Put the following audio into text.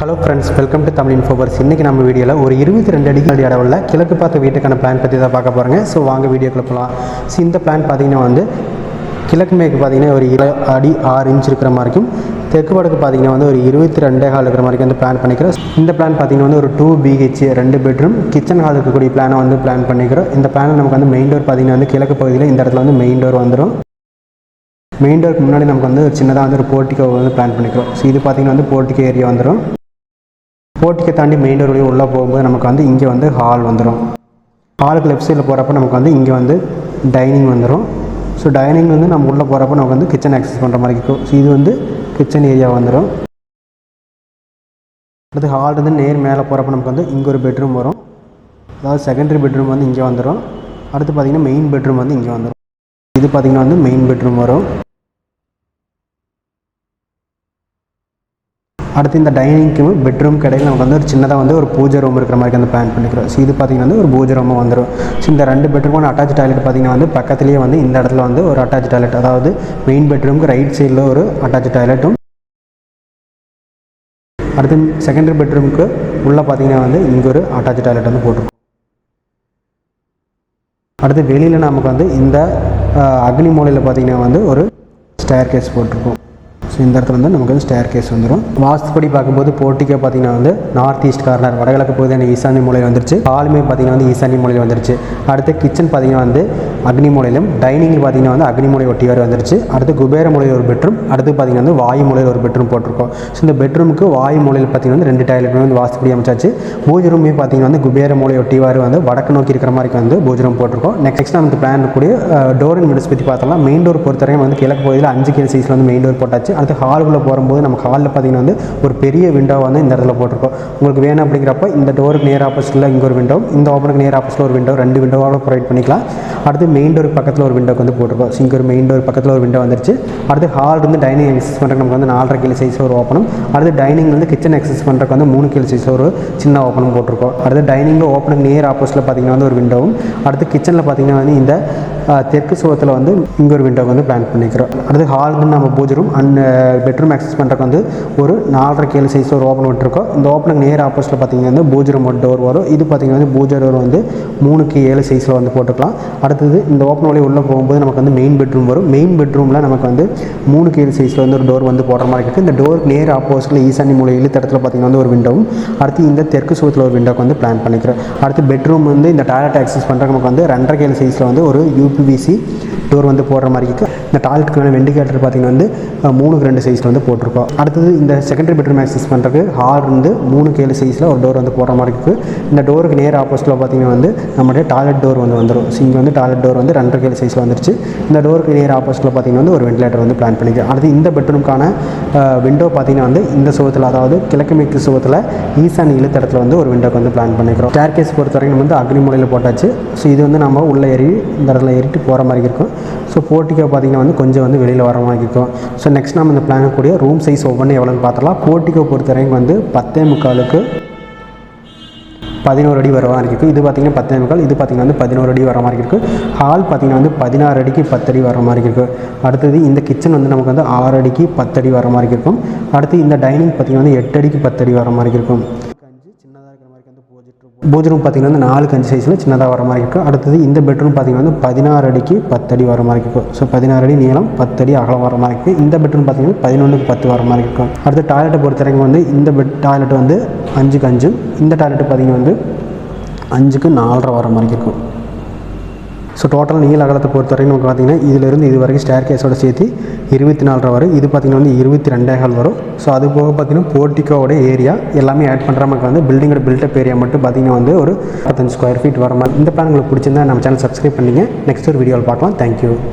Hello friends, welcome to Tamil இன்ஃபோவர்ஸ். இன்றைக்கி நம்ம வீடியோவில் ஒரு 22 அடி அளவில் கிழக்கு பார்த்த வீட்டுக்கான பிளான் பற்றி தான் பார்க்க போகிறேங்க. ஸோ வாங்க வீடியோக்குள்ள போகலாம். ஸோ இந்த பிளான் பார்த்திங்கன்னா வந்து கிழக்கு மேற்கு பார்த்திங்கன்னா ஒரு 7 அடி 6 இன்ச் இருக்கிற மாதிரிக்கும், தெற்கு வடக்கு பார்த்திங்கன்னா வந்து ஒரு 22.25 இருக்கிற மாதிரி வந்து பிளான் பண்ணிக்கிறோம். இந்த பிளான் பார்த்திங்கன்னா வந்து ஒரு 2 BH 2 பெட்ரூம் கிச்சன் ஹால் இருக்கக்கூடிய பிளானை வந்து பிளான் பண்ணிக்கிறோம். இந்த பிளானில் நமக்கு வந்து மெயின் டோர் பார்த்திங்கன்னா வந்து கிழக்கு பகுதியில் இந்த இடத்துல வந்து மெயின் டோர் வந்துடும். மெயின் டோருக்கு முன்னாடி நமக்கு வந்து ஒரு சின்னதாக வந்து ஒரு போர்ட்டிகோ வந்து பிளான் பண்ணிக்கிறோம். ஸோ இது பார்த்திங்கன்னா வந்து போர்ட்டிகோ ஏரியா வந்துடும். போர்ட்டிகை தாண்டி மெயின் டோர் வழியாக உள்ளே போகும்போது நமக்கு வந்து இங்கே வந்து ஹால் வந்துடும். ஹாலுக்கு லெஃப்ட் சைடில் போகிறப்ப நமக்கு வந்து இங்கே வந்து டைனிங் வந்துடும். ஸோ டைனிங் வந்து நம்ம உள்ளே போகிறப்ப நமக்கு வந்து கிச்சன் ஆக்சஸ் பண்ணுற மாதிரி இருக்கும். ஸோ இது வந்து கிச்சன் ஏரியா வந்துடும். அடுத்து ஹால் வந்து நேர் மேலே போகிறப்ப நமக்கு வந்து இங்கே ஒரு பெட்ரூம் வரும். அதாவது செகண்டரி பெட்ரூம் வந்து இங்கே வந்துடும். அடுத்து பார்த்திங்கன்னா மெயின் பெட்ரூம் வந்து இங்கே வந்துடும். இது பார்த்திங்கன்னா வந்து மெயின் பெட்ரூம் வரும். அடுத்து இந்த டைனிங்க்கு பெட்ரூம் கடையில் நமக்கு வந்து ஒரு சின்னதாக வந்து ஒரு பூஜை ரூம் இருக்கிற மாதிரி வந்து பிளான் பண்ணிக்கிறோம். ஸோ இது பார்த்திங்கன்னா வந்து ஒரு பூஜை ரூமாக வந்துடும். ஸோ இந்த 2 பெட்ரூமான அட்டாச் டாய்லெட் பார்த்திங்கன்னா வந்து பக்கத்துலேயே வந்து இந்த இடத்துல வந்து ஒரு அட்டாச் டாய்லெட், அதாவது மெயின் பெட்ரூமுக்கு ரைட் சைடில் ஒரு அட்டாச் டாய்லெட்டும், அடுத்து செகண்டரி பெட்ரூமுக்கு உள்ளே பார்த்திங்கன்னா வந்து இங்கே ஒரு அட்டாச் டாய்லெட் வந்து போட்டிருக்கோம். அடுத்து வெளியில் நமக்கு வந்து இந்த அக்னி மூலையில் பார்த்திங்கன்னா வந்து ஒரு ஸ்டேர் கேஸ் போட்டிருக்கோம். ஸோ இந்த இடத்துல வந்து நமக்கு வந்து ஸ்டேர் கேஸ் வந்துடும். வாஸ்துப்படி பார்க்கும்போது போர்ட்டிகோ பார்த்திங்கன்னா வந்து நார்த் ஈஸ்ட் கார்னர் வடகிழக்கு பகுதியான ஈசானி மூலையில் வந்துருச்சு. ஹாலுமே பார்த்திங்கன்னா வந்து ஈசானி மூலையில் வந்துருச்சு. அடுத்து கிச்சன் பார்த்திங்கன்னா வந்து அக்னி மூலையிலும், டைனிங்கில் பார்த்திங்கன்னா வந்து அக்னி மூலை ஒட்டி வரை வந்துருச்சு. அடுத்து குபேர மூலையில் ஒரு பெட்ரூம், அடுத்து பார்த்திங்கன்னா வந்து வாயு மூலையில் ஒரு பெட்ரூம் போட்டிருக்கோம். ஸோ இந்த பெட்ரூமுக்கு வாயு மூலையில் பார்த்திங்கன்னா வந்து 2 டாய்லெட் வந்து வாஸ்துப்படி அமைச்சாச்சு. பூஜை ரூமே பார்த்திங்கன்னா வந்து குபேர மூலை ஒட்டி வரை வந்து வடக்கு நோக்கி இருக்கிற மாதிரி வந்து பூஜை ரூம் போட்டிருக்கோம். நெக்ஸ்ட் நம்ம இந்த பிளான் கூடிய டோர் அண்ட் விண்டோஸ் பற்றி பார்த்தோம்னா, மெயின் டோர் பொறுத்தவரைக்கும் வந்து கிழக்கு பகுதியில் 5 KL சைஸில் வந்து மெயின் டோர் போட்டாச்சு. அடுத்து ஹாலுக்குள்ளே போகும்போது நம்ம ஹாலில் பார்த்திங்கன்னா வந்து ஒரு பெரிய விண்டோ வந்து இந்த இடத்துல போட்டிருக்கோம். உங்களுக்கு வேணும் அப்படிங்கிறப்ப இந்த டோருக்கு நேர் ஆப்போசிட்டில் இங்கே ஒரு விண்டோ, இந்த ஓப்பனுக்கு நேர் ஆப்போசிட்டில் ஒரு விண்டோ, 2 விண்டோவோட ப்ரொவைட் பண்ணிக்கலாம். அடுத்து மெயின் டோருக்கு பக்கத்தில் ஒரு விண்டோக்கு வந்து போட்டிருக்கோம். ஸோ இங்கே ஒரு மெயின் டோர் பக்கத்தில் ஒரு விண்டோ வந்துருச்சு. அடுத்து ஹால் வந்து டைனிங் எக்ஸஸ் பண்ணுறதுக்கு நமக்கு வந்து 4.5 KL சைஸ் ஒரு ஓப்பனும், அடுத்து டைனிங் வந்து கிச்சன் எக்ஸஸ் பண்ணுறதுக்கு வந்து 3 KL சைஸ் ஒரு சின்ன ஓப்பனும் போட்டிருக்கோம். அடுத்து டைனிங்கில் ஓப்பனுக்கு நேர் ஆப்போசிட்டில் பார்த்திங்கன்னா வந்து ஒரு விண்டோவும், அடுத்து கிச்சனில் பார்த்திங்கன்னா வந்து இந்த தெற்கு சுவத்தில் வந்து இங்கே ஒரு விண்டோக்கு வந்து பிளான் பண்ணிக்கிறோம். அடுத்து ஹால் வந்து நம்ம பூஜை ரூம் அண்ட் பெட்ரூம் ஆக்சஸ் பண்ணுறதுக்கு வந்து ஒரு 4.5 KL சைஸ் ஒரு ஓப்பன் விட்டுருக்கோம். இந்த ஓப்பனுக்கு நேர் ஆப்போசிட்டில் பார்த்திங்கன்னா வந்து பூஜை ரூம் டோர் வரும். இது பார்த்திங்கன்னா வந்து பூஜை டோர் வந்து 3 KL சைஸில் வந்து போட்டுக்கலாம். அடுத்தது இந்த ஓப்பன் வழியாக உள்ளே போகும்போது நமக்கு வந்து மெயின் பெட்ரூம் வரும். மெயின் பெட்ரூமில் நமக்கு வந்து 3 KL சைஸில் வந்து ஒரு டோர் வந்து போடுற மாதிரி இருக்குது. இந்த டோருக்கு நேர் ஆப்போசிட்டில் ஈசானி மூலை இழுத்த இடத்துல பார்த்திங்கன்னா வந்து ஒரு விண்டோவும், அடுத்து இந்த தெற்கு சுவத்தில் ஒரு விண்டோக்கு வந்து பிளான் பண்ணிக்கிறோம். அடுத்து பெட்ரூம் வந்து இந்த டாய்லெட் ஆக்சஸ் பண்ணுறதுக்கு நமக்கு வந்து 2.5 KL சைஸில் வந்து ஒரு UPVC டோர் வந்து போடுற மாதிரி இருக்குது. இந்த டாய்லெட்டுக்கான வெண்டிகேட்டர் பார்த்திங்கன்னா வந்து 3:2 சைஸில் வந்து போட்டிருக்கோம். அடுத்தது இந்த செகண்டரி பெட்ரூம் ஆக்சஸ் பண்ணுறதுக்கு ஹால் வந்து 3 KL சைஸில் ஒரு டோர் வந்து போடுற மாதிரி இருக்குது. இந்த டோருக்கு நேர் ஆப்போசிட்டில் பார்த்திங்கன்னா வந்து நம்மளுடைய டாய்லெட் டோர் வந்து வந்துடும். ஸோ இங்கே வந்து டாய்லெட் டோர் வந்து 2.5 KL சைஸில் வந்துருச்சு. இந்த டோருக்கு நேர் ஆப்போசிட்டில் பார்த்திங்கன்னா வந்து ஒரு வெண்டிலேட்டர் வந்து பிளான் பண்ணிக்கலாம். அடுத்து இந்த பெட்ரூமுக்கான விண்டோ பார்த்திங்கன்னா வந்து இந்த சுவத்தில், அதாவது கிழக்கு மேற்கு சுவத்தில் ஈசானி இழுத்த இடத்துல வந்து ஒரு விண்டோக்கு வந்து பிளான் பண்ணிக்கிறோம். ஸ்டேர் கேஸ் பொறுத்த வரைக்கும் நம்ம வந்து அக்னி மூலையில் போட்டாச்சு. ஸோ இது வந்து நம்ம உள்ளே ஏறி இந்த இடத்துல ஏறிட்டு போகிற மாதிரி இருக்கும். ஸோ போர்ட்டிகோ பார்த்திங்கன்னா வந்து கொஞ்சம் வந்து வெளியில் வர மாதிரி இருக்கும். ஸோ நெக்ஸ்ட் நம்ம இந்த பிளான் கூடிய ரூம் சைஸ் ஒவ்வொன்றும் எவ்வளோன்னு பார்த்தலாம். போர்ட்டிகோ பொறுத்த வரைக்கும் வந்து 10.25க்கு 11 அடி வர மாதிரி இருக்குது. இது பார்த்திங்கன்னா 10.25, இது பார்த்திங்கன்னா வந்து 11 அடி வர மாதிரி இருக்குது. ஹால் பார்த்திங்கன்னா வந்து 16 அடிக்கு 10 அடி வர மாதிரி இருக்குது. அடுத்தது இந்த கிச்சன் வந்து நமக்கு வந்து 6 அடிக்கு 10 அடி வர மாதிரி இருக்கும். அடுத்து இந்த டைனிங் பார்த்திங்கன்னா வந்து 8 அடிக்கு 10 அடி வர மாதிரி இருக்கும். பூஜை ரூம் பார்த்திங்கன்னா வந்து 4.5 சைஸில் சின்னதாக வர மாதிரி இருக்கும். அடுத்தது இந்த பெட்ரூம் பார்த்திங்கன்னா வந்து 16 அடிக்கு 10 அடி வர மாதிரி இருக்கும். ஸோ 16 அடி நீளம், 10 அடி அகலம் வர மாதிரி இருக்குது. இந்த பெட்ரூம் பார்த்திங்கன்னா 11க்கு 10 வர மாதிரி இருக்கும். அடுத்து டாய்லெட்டை பொறுத்த வரைக்கும் வந்து இந்த டாய்லெட் வந்து 5க்கு 5, இந்த டாய்லெட்டு பார்த்திங்கன்னா வந்து 5க்கு 4.5 வர மாதிரி இருக்கும். ஸோ டோட்டல் நீள அகலத்தை பொறுத்த வரைக்கும் நமக்கு பார்த்திங்கன்னா இதிலிருந்து இது வரைக்கும் ஸ்டேர் கேஸோட சேர்த்து 24 வரும். இது பார்த்திங்கன்னா வந்து 22.25 வரும். ஸோ அது போக பார்த்திங்கன்னா போர்ட்டிகோட ஏரியா எல்லாமே ஆட் பண்ணுற நமக்கு வந்து பில்டிங்கோட பில்டப் ஏரியா மட்டும் பார்த்திங்கன்னா வந்து ஒரு 45 ஸ்கொயர் ஃபீட் வர மாதிரி. இந்த பிளான் உங்களுக்கு பிடிச்சிருந்தா நம்ம சேனல் சப்ஸ்கிரைப் பண்ணிங்க. நெக்ஸ்ட் ஒரு வீடியோவில் பார்க்கலாம். தேங்க்யூ.